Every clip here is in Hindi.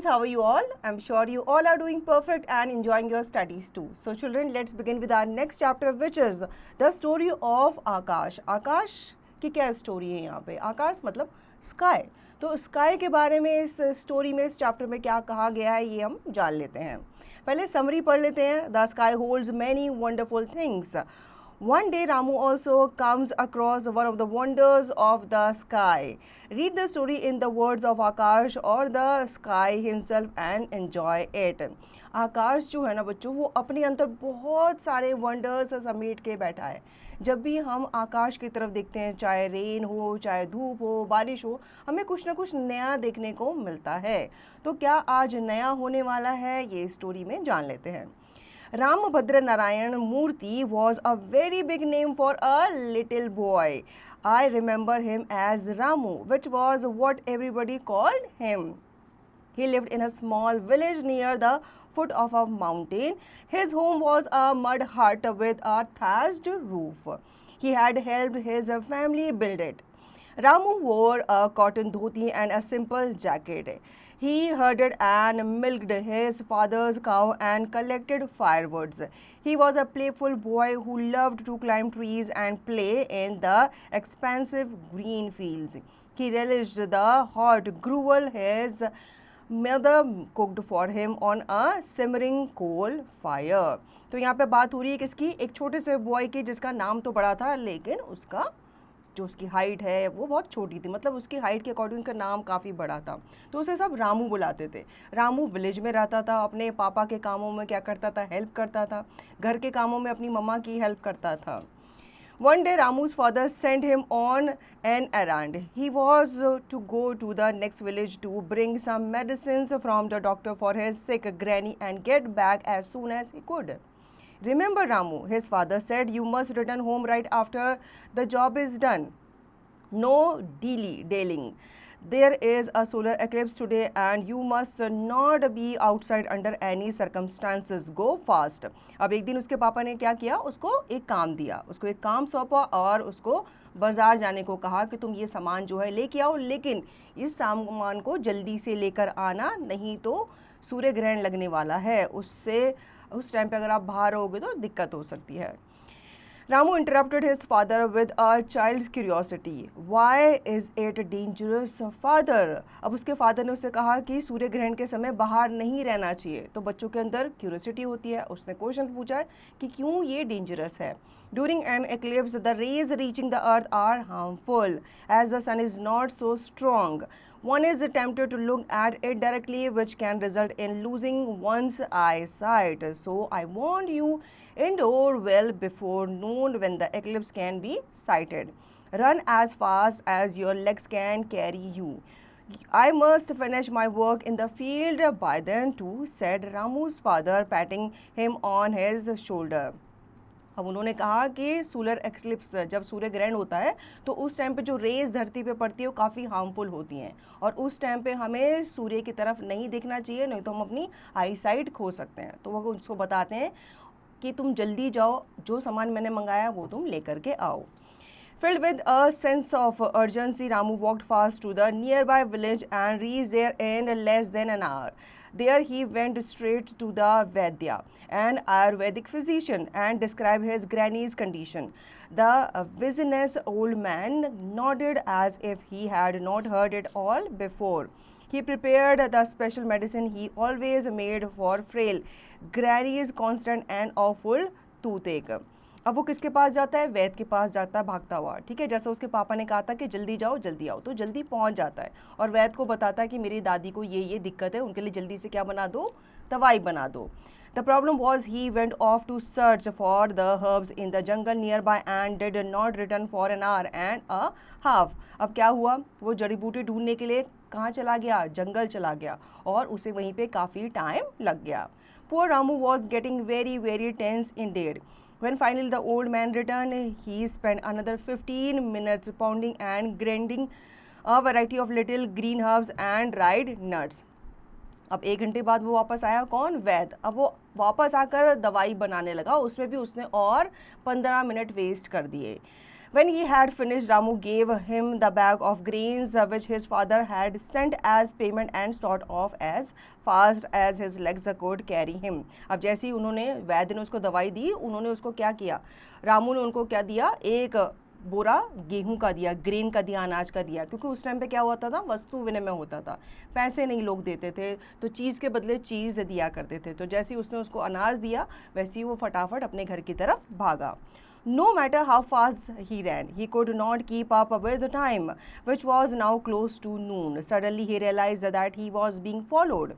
students, how are you all? I'm sure you all are doing perfect and enjoying your studies too. So children, let's begin with our next chapter, which is the story of Akash. आकाश की क्या स्टोरी है यहाँ पे? आकाश मतलब स्काई. तो स्काई के बारे में इस स्टोरी में, इस चैप्टर में क्या कहा गया है ये हम जान लेते हैं. पहले समरी पढ़ लेते हैं. The sky holds many wonderful things. One day Ramu also comes across one of the wonders of the sky. Read the story in the words of Akash or the sky himself and enjoy it. आकाश जो है ना बच्चों, वो अपने अंदर बहुत सारे वंडर्स समेट के बैठा है. जब भी हम आकाश की तरफ देखते हैं, चाहे रेन हो, चाहे धूप हो, बारिश हो, हमें कुछ ना कुछ नया देखने को मिलता है. तो क्या आज नया होने वाला है, ये स्टोरी में जान लेते हैं. Ramabhadra Narayan Murthy was a very big name for a little boy. I remember him as Ramu, which was what everybody called him. He lived in a small village near the foot of a mountain. His home was a mud hut with a thatched roof. He had helped his family build it. Ramu wore a cotton dhoti and a simple jacket. He herded and milked his father's cow and collected firewoods. He was a playful boy who loved to climb trees and play in the expansive green fields. He relished the hot gruel his mother cooked for him on a simmering coal fire. तो यहाँ पे बात हो रही है किसकी? एक छोटे से बॉय की जिसका नाम तो बड़ा था, लेकिन उसका जो उसकी हाइट है वो बहुत छोटी थी. मतलब उसकी हाइट के अकॉर्डिंग उसका नाम काफ़ी बड़ा था, तो उसे सब रामू बुलाते थे. रामू विलेज में रहता था, अपने पापा के कामों में क्या करता था, हेल्प करता था. घर के कामों में अपनी मम्मा की हेल्प करता था. One day Ramu's father sent him on an errand. He was to go to the next village to bring some medicines from the doctor for his sick granny and get back as soon as he could. Remember, Ramu, his father said, you must return home right after the job is done. No dilly-dallying. There is a solar eclipse today and you must not be outside under any circumstances. Go fast. अब एक दिन उसके पापा ने क्या किया, उसको एक काम दिया, उसको एक काम सौंपा और उसको बाज़ार जाने को कहा कि तुम ये सामान जो है लेके आओ, लेकिन इस सामान को जल्दी से लेकर आना, नहीं तो सूर्य ग्रहण लगने वाला है. उससे उस टाइम पे अगर आप बाहर रहोगे तो दिक्कत हो सकती है. Ramu interrupted his father with a child's curiosity. Why is it dangerous, father? अब उसके फादर ने उससे कहा कि सूर्य ग्रहण के समय बाहर नहीं रहना चाहिए. तो बच्चों के अंदर क्यूरियोसिटी होती है. उसने क्वेश्चन पूछा है कि क्यों ये डेंजरस है. During an eclipse, the rays reaching the earth are harmful as the sun is not so strong. One is tempted to look at it directly, which can result in losing one's eyesight. So I warned you indoor well before noon when the eclipse can be sighted. Run as fast as your legs can carry you. I must finish my work in the field by then too, said Ramu's father, patting him on his shoulder. अब उन्होंने कहा कि सोलर एक्लिप्स, जब सूर्य ग्रहण होता है तो उस टाइम पे जो रेज धरती पे पड़ती है वो काफ़ी हार्मफुल होती हैं और उस टाइम पे हमें सूर्य की तरफ नहीं देखना चाहिए, नहीं तो हम अपनी आईसाइट खो सकते हैं. तो वो उसको बताते हैं कि तुम जल्दी जाओ, जो सामान मैंने मंगाया वो तुम लेकर के आओ. Filled with a sense of urgency, Ramu walked fast to the nearby village and reached there in less than an hour. There he went straight to the Vaidya, an Ayurvedic physician, and described his granny's condition. The visionless old man nodded as if he had not heard it all before. He prepared the special medicine he always made for frail granny's constant and awful toothache. अब वो किसके पास जाता है? वैद्य के पास जाता है भागता हुआ. ठीक है, जैसे उसके पापा ने कहा था कि जल्दी जाओ जल्दी आओ, तो जल्दी पहुंच जाता है और वैद्य को बताता है कि मेरी दादी को ये दिक्कत है, उनके लिए जल्दी से क्या बना दो, दवाई बना दो. The problem was he went off to search for the herbs in the jungle nearby and did not return for an hour and a half. अब क्या हुआ, वो जड़ी बूटी ढूंढने के लिए कहाँ चला गया? जंगल चला गया और उसे वहीं पे काफ़ी टाइम लग गया. Poor Ramu was getting very, very tense indeed. When finally the old man returned, he spent another 15 minutes pounding and grinding a variety of little green herbs and dried nuts. अब 1 घंटे बाद वो वापस आया, कौन? वैद्य. अब वो वापस आकर दवाई बनाने लगा, उसमें भी उसने और 15 मिनट वेस्ट कर दिए. When he had finished, Ramu gave him the bag of grains which his father had sent as payment and sort off as fast as his legs could carry him. अब जैसे ही उन्होंने वैद्य ने उसको दवाई दी, उन्होंने उसको क्या किया, रामू ने उनको क्या दिया, एक बोरा गेहूं का दिया, ग्रेन का दिया, अनाज का दिया, क्योंकि उस टाइम पे क्या होता था, वस्तु विनिमय होता था, पैसे नहीं लोग देते थे, तो चीज़ के बदले चीज़ दिया करते थे। तो जैसे ही उसने उसको अनाज दिया, वैसे ही वो फटाफट अपने घर की तरफ भागा। No matter how fast he ran, he could not keep up with the time, which was now close to noon. Suddenly he realized that he was being followed.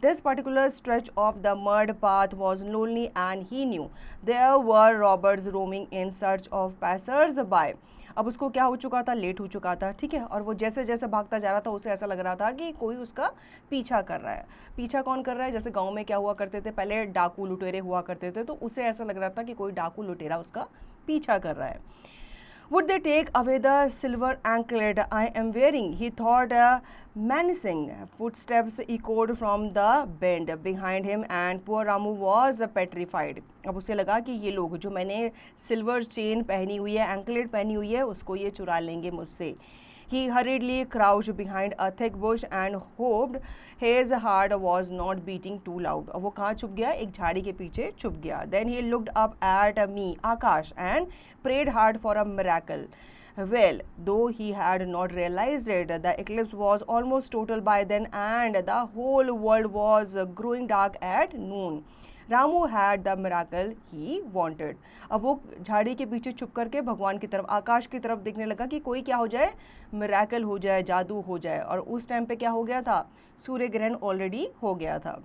This particular stretch of the mud path was lonely and he knew there were robbers roaming in search of passers-by. अब उसको क्या हो चुका था, लेट हो चुका था, ठीक है, और वो जैसे जैसे भागता जा रहा था उसे ऐसा लग रहा था कि कोई उसका पीछा कर रहा है। पीछा कौन कर रहा है, जैसे गांव में क्या हुआ करते थे, पहले डाकू लुटेरे हुआ करते थे, तो उसे ऐसा लग रहा था कि कोई डाकू लुटेरा उसका पीछा कर रहा है। Would they take away the silver anklet I am wearing? He thought. Menacing footsteps echoed from the bend behind him and poor Ramu was petrified. अब उसे लगा कि ये लोग जो मैंने सिल्वर चेन पहनी हुई है, एंकलेट पहनी हुई है, उसको ये चुरा लेंगे मुझसे। He hurriedly crouched behind a thick bush and hoped his heart was not beating too loud. अब वो कहाँ छुप गया, एक झाड़ी के पीछे छुप गया। Then he looked up at me, Akash, and prayed hard for a miracle. Well, though he had not realized it, the eclipse was almost total by then and the whole world was growing dark at noon. Ramu had the miracle he wanted. अब वो झाड़ी के पीछे छुप करके भगवान की तरफ, आकाश की तरफ देखने लगा कि कोई क्या हो जाए, मिराकल हो जाए, जादू हो जाए। और उस टाइम पे क्या हो गया था, सूर्य ग्रहण ऑलरेडी हो गया था।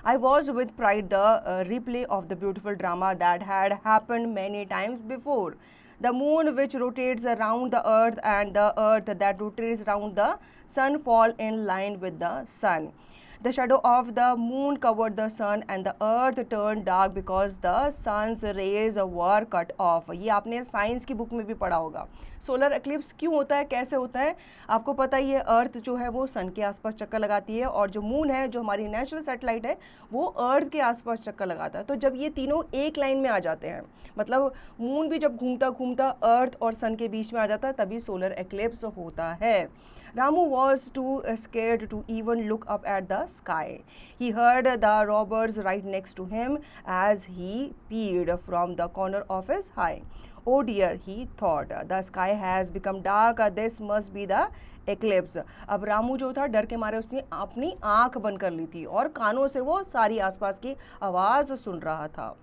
I watched with pride the replay of the beautiful drama that had happened many times before. The moon which rotates around the earth and the earth that rotates around the sun fall in line with the sun. The shadow of the moon covered the sun and the earth turned dark because the sun's rays were cut off. ये आपने साइंस की बुक में भी पढ़ा होगा। सोलर एक्लिप्स क्यों होता है, कैसे होता है, आपको पता ही है। अर्थ जो है वो सन के आसपास चक्कर लगाती है और जो मून है, जो हमारी नेचुरल सैटेलाइट है, वो अर्थ के आसपास चक्कर लगाता है। तो जब ये तीनों एक लाइन में आ जाते हैं, मतलब मून भी जब घूमता घूमता अर्थ और सन के बीच में आ जाता है, तभी सोलर एक्लिप्स होता है। Ramu was too scared to even look up at the sky. He heard the robbers right next to him as he peered from the corner of his eye. Oh dear, he thought, the sky has become dark. This must be the eclipse. अब रामू जो था, डर के मारे उसने अपनी आंख बंद कर ली थी और कानों से वो सारी आसपास की आवाज़ सुन रहा था।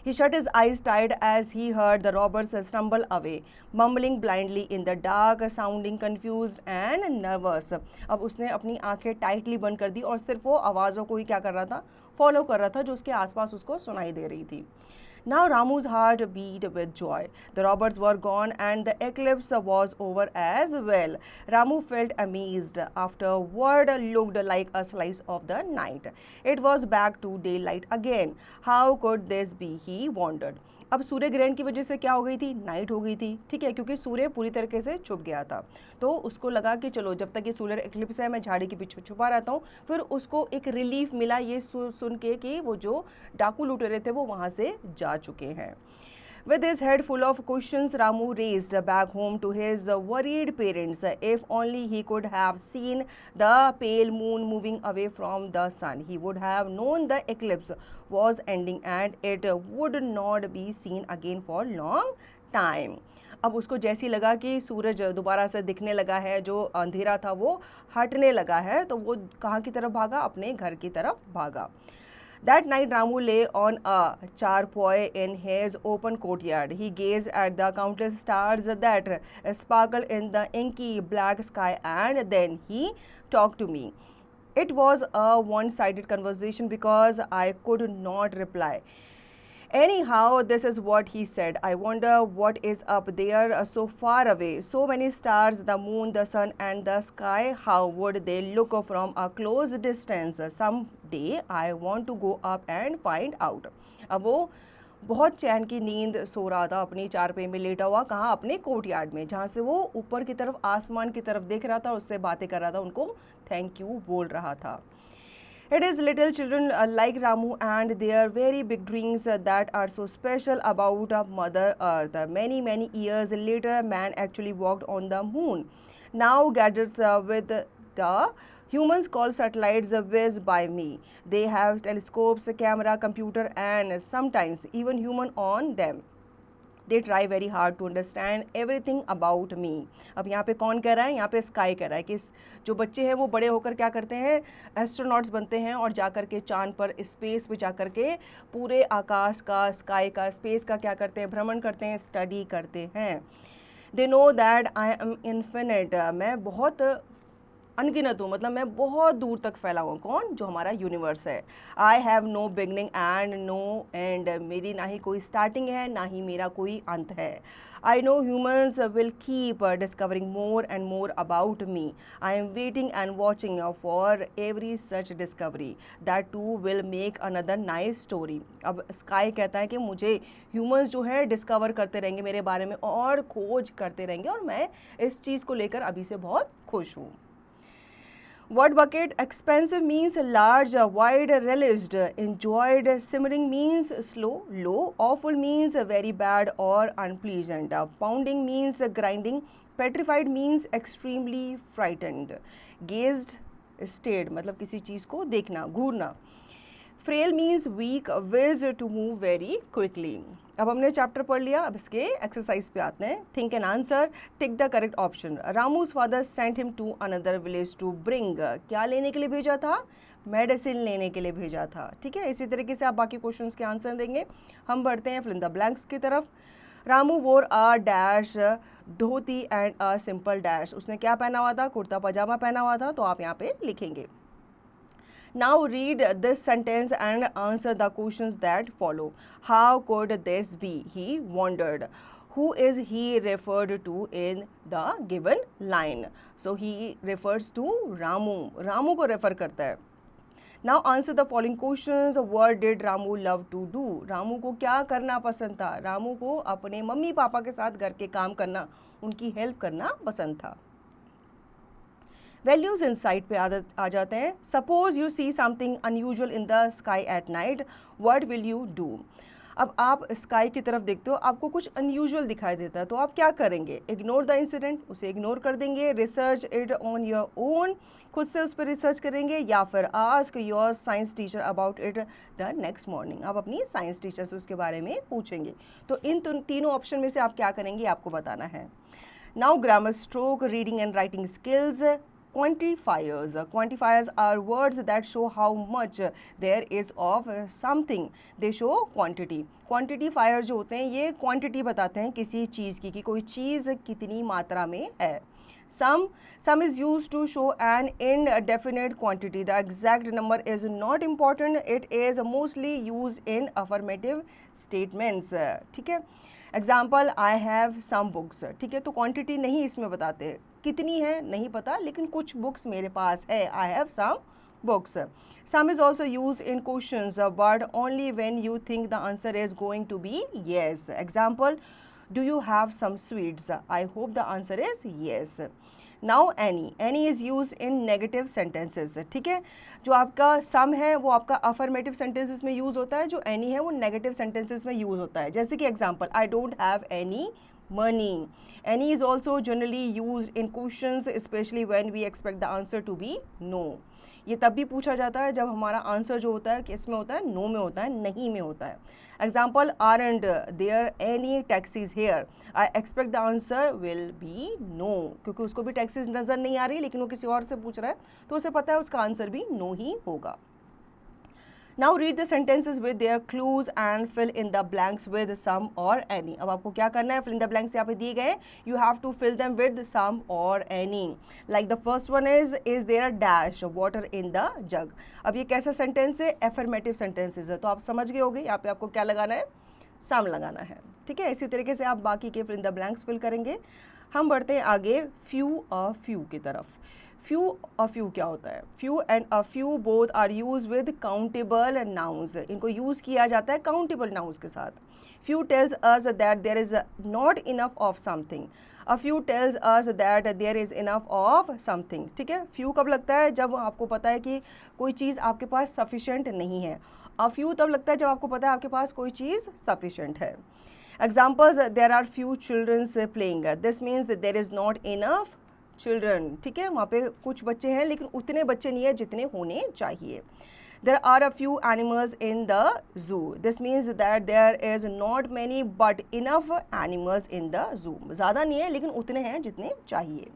He shut his eyes tight as he heard the robbers stumble away, mumbling blindly in the dark, sounding confused and nervous. अब उसने अपनी आंखें टाइटली बंद कर दी और सिर्फ वो आवाज़ों को ही क्या कर रहा था, फॉलो कर रहा था जो उसके आसपास उसको सुनाई दे रही थी। Now Ramu's heart beat with joy. The robbers were gone and the eclipse was over as well. Ramu felt amazed. Afterward looked like a slice of the night. It was back to daylight again. How could this be? He wondered. अब सूर्य ग्रहण की वजह से क्या हो गई थी, नाइट हो गई थी, ठीक है, क्योंकि सूर्य पूरी तरीके से छुप गया था। तो उसको लगा कि चलो जब तक ये सोलर एक्लिप्स है मैं झाड़ी के पीछे छुपा रहता हूँ। फिर उसको एक रिलीफ मिला ये सुन के कि वो जो डाकू लुटेरे थे वो वहाँ से जा चुके हैं। With his head full of questions, Ramu raced back home to his worried parents. If only he could have seen the pale moon moving away from the sun, he would have known the eclipse was ending and it would not be seen again for long time. अब उसको जैसी लगा कि सूरज दोबारा से दिखने लगा है, जो अंधेरा था वो हटने लगा है, तो वो कहाँ की तरफ भागा, अपने घर की तरफ भागा। That night Ramu lay on a charpoy in his open courtyard. He gazed at the countless stars that sparkled in the inky black sky and then he talked to me. It was a one-sided conversation because I could not reply. Anyhow, this is what he said. I wonder what is up there so far away. So many stars, the moon, the sun and the sky. How would they look from a close distance? Someday I want to go up and find out. अब वो बहुत चैन की नींद सो रहा था अपनी चारपाई में लेटा हुआ, कहाँ, अपने कोर्टयार्ड में, जहाँ से वो ऊपर की तरफ आसमान की तरफ देख रहा था, उससे बातें कर रहा था, उनको थैंक यू बोल रहा था। It is little children like Ramu and their very big dreams that are so special about Mother Earth. Many years later, man actually walked on the moon. Now gadgets with the humans called satellites whiz by me. They have telescopes, camera, computer, and sometimes even human on them. They try very hard to understand everything about me. अब यहाँ पे कौन कह रहा है? यहाँ पे स्काई कह रहा है कि जो बच्चे हैं वो बड़े होकर क्या करते हैं, एस्ट्रोनॉट्स बनते हैं और जाकर के चांद पर, स्पेस पे जाकर के पूरे आकाश का, स्काई का, स्पेस का क्या करते हैं, भ्रमण करते हैं, स्टडी करते हैं. They know that I am infinite. मैं बहुत अनगिनत हूँ, मतलब मैं बहुत दूर तक फैला हूँ. कौन? जो हमारा यूनिवर्स है. I have no beginning and no end. मेरी ना ही कोई स्टार्टिंग है ना ही मेरा कोई अंत है. I know humans will keep discovering more and more about me. I am waiting and watching for every such discovery that too will make another nice story. अब स्काई कहता है कि मुझे ह्यूमन्स जो है डिस्कवर करते रहेंगे मेरे बारे में और खोज करते रहेंगे और मैं इस चीज़ को लेकर अभी से बहुत खुश हूँ. Word bucket. Expensive means large, wide, relished. Enjoyed. Simmering means slow, low. Awful means very bad or unpleasant. Pounding means grinding. Petrified means extremely frightened. Gazed, stared मतलब किसी चीज़ को देखना, घूरना. Frail means weak, with to move very quickly. अब हमने चैप्टर पढ़ लिया, अब इसके एक्सरसाइज पे आते हैं. Think an answer, tick the correct option. Ramu's father sent him to another village to bring. क्या लेने के लिए भेजा था? मेडिसिन लेने के लिए भेजा था. ठीक है, इसी तरीके से आप बाकी क्वेश्चंस के आंसर देंगे. हम बढ़ते हैं फिल इन द ब्लैंक्स की तरफ. रामू वोर a dash dhoti and a simple dash. उसने क्या पहना हुआ था? कुर्ता पजामा पहना हुआ था. तो आप यहाँ पे लिखेंगे. Now read this sentence and answer the questions that follow. How could this be? He wondered. Who is he referred to in the given line? So he refers to Ramu. Ramu को refer करता है. Now answer the following questions. What did Ramu love to do? Ramu को क्या करना पसंद था? रामू को अपने मम्मी पापा के साथ घर के काम करना, उनकी हेल्प करना पसंद था. वैल्यूज इनसाइट पे आ जाते हैं. Suppose you see something unusual in the sky at night, what will you do? अब आप स्काई की तरफ देखते हो, आपको कुछ अनयूजुअल दिखाई देता है, तो आप क्या करेंगे? इग्नोर द इंसिडेंट, उसे इग्नोर कर देंगे. Research it on your own, खुद से उस पर रिसर्च करेंगे. या फिर ask your science teacher about it the next morning. आप अपनी साइंस टीचर से उसके बारे में पूछेंगे. तो इन तीनों ऑप्शन में से आप क्या करेंगे, आपको बताना है. Now grammar stroke, reading and writing skills. Quantifiers. Quantifiers are words that show how much there is of something. They show quantity. Quantifiers जो होते हैं ये quantity बताते हैं किसी चीज़ की, कि कोई चीज़ कितनी मात्रा में है. Sum is used to show an indefinite quantity. The exact number is not important. It is mostly used in affirmative statements. ठीक है. Example, I have some books. ठीक है, तो क्वांटिटी नहीं इसमें बताते, कितनी है नहीं पता, लेकिन कुछ बुक्स मेरे पास है. I have some books. Some is also use in questions but only when you think the answer is going to be yes. Example, do you have some sweets? I hope the answer is yes. Now any is use in negative sentences. ठीक है, जो आपका सम है वो आपका अफर्मेटिव सेंटेंसेस में यूज होता है, जो एनी है वो नेगेटिव सेंटेंसेस में यूज होता है. जैसे कि example, I don't have any money. Any is also generally use in questions specially when we expect the answer to be no. ये तब भी पूछा जाता है जब हमारा आंसर जो होता है किस में होता है? नो में होता है, नहीं में होता है. Example, aren't there any taxis here? I expect the answer will be no, क्योंकि उसको भी टैक्सीज नज़र नहीं आ रही, लेकिन वो किसी और से पूछ रहा है, तो उसे पता है उसका आंसर भी नो ही होगा. Now read the sentences with their clues and fill in the blanks with some or any. अब आपको क्या करना है? fill in the blanks यहाँ पे दिए गए, you have to fill them with some or any. Like the first one is there a dash water in the jug? अब ये कैसा सेंटेंस है? affirmative sentences है, तो आप समझ गए होंगे यहाँ पे आपको क्या लगाना है? some लगाना है. ठीक है, इसी तरीके से आप बाकी के fill in the blanks fill करेंगे. हम बढ़ते हैं आगे few की तरफ. few क्या होता है? few and a few both are used with countable nouns. इनको यूज़ किया जाता है countable nouns के साथ. few tells us that there is not enough of something, a few tells us that there is enough of something. ठीक है, few कब लगता है जब आपको पता है कि कोई चीज़ आपके पास sufficient नहीं है. a few तब लगता है जब आपको पता है आपके पास कोई चीज़ sufficient है. Examples, there are few children playing, this means that there is not enough children. ठीक है, वहाँ पे कुछ बच्चे हैं लेकिन उतने बच्चे नहीं है जितने होने चाहिए. There are a few animals in the zoo, this means that there is not many but enough animals in the zoo. ज़्यादा नहीं है लेकिन उतने हैं जितने चाहिए.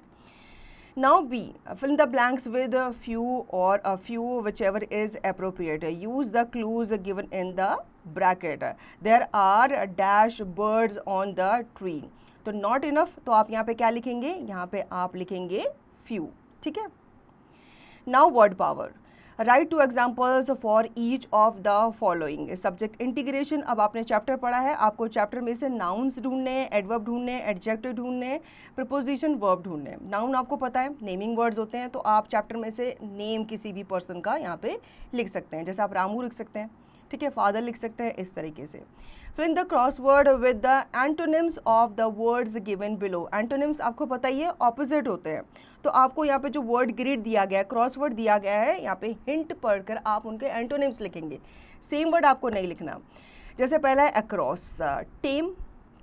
Now B, fill in the blanks with a few or a few, whichever is appropriate. Use the clues given in the bracket. There are dash birds on the tree. तो not enough तो आप यहाँ पे क्या लिखेंगे, यहाँ पे आप लिखेंगे few. ठीक है. Now word power. Write 2 examples for each of the following. Subject integration. अब आपने चैप्टर पढ़ा है, आपको चैप्टर में से नाउन्स ढूंढने, एडवर्ब ढूंढने, एडजेक्टिव ढूंढने, प्रपोजिशन, वर्ब ढूंढने. नाउन आपको पता है नेमिंग वर्ड्स होते हैं, तो आप चैप्टर में से नेम किसी भी पर्सन का यहाँ पे लिख सकते हैं. जैसे आप रामू लिख सकते हैं, ठीक है, फादर लिख सकते हैं, इस तरीके से. फिर in the crossword with the antonyms of the words given below. Antonyms आपको पता ही है ऑपोजिट होते हैं, तो आपको यहाँ पे जो वर्ड ग्रिड दिया गया है, क्रॉसवर्ड दिया गया है, यहाँ पे हिंट पढ़कर आप उनके एंटोनिम्स लिखेंगे. सेम वर्ड आपको नहीं लिखना. जैसे पहला है अक्रॉस, टेम.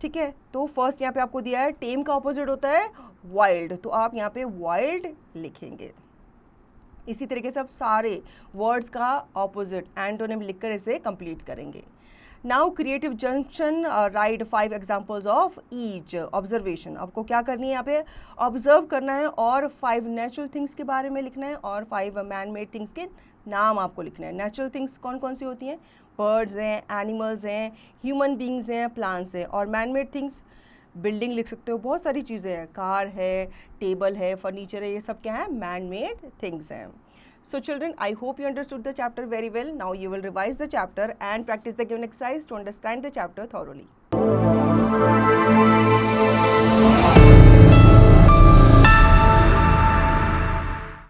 ठीक है, तो फर्स्ट यहाँ पे आपको दिया है टेम का ऑपोजिट होता है वाइल्ड, तो आप यहाँ पे वाइल्ड लिखेंगे. इसी तरीके से आप सारे वर्ड्स का ऑपोजिट एंटोनिम लिखकर इसे कंप्लीट करेंगे. Now creative junction, right 5 examples of each. Observation, आपको क्या करनी है, यहाँ पे ऑब्जर्व करना है और 5 नेचुरल थिंग्स के बारे में लिखना है और 5 मैन मेड थिंग्स के नाम आपको लिखना है. नेचुरल थिंग्स कौन कौन सी होती हैं, बर्ड्स हैं, एनिमल्स हैं, ह्यूमन बींग्स हैं, प्लांट्स हैं. और मैन मेड थिंग्स बिल्डिंग लिख सकते हो, बहुत सारी चीज़ें हैं, कार है, टेबल है, फर्नीचर है, ये सब क्या है, मैन मेड थिंग्स हैं. So children, I hope you understood the chapter very well. Now you will revise the chapter and practice the given exercise to understand the chapter thoroughly.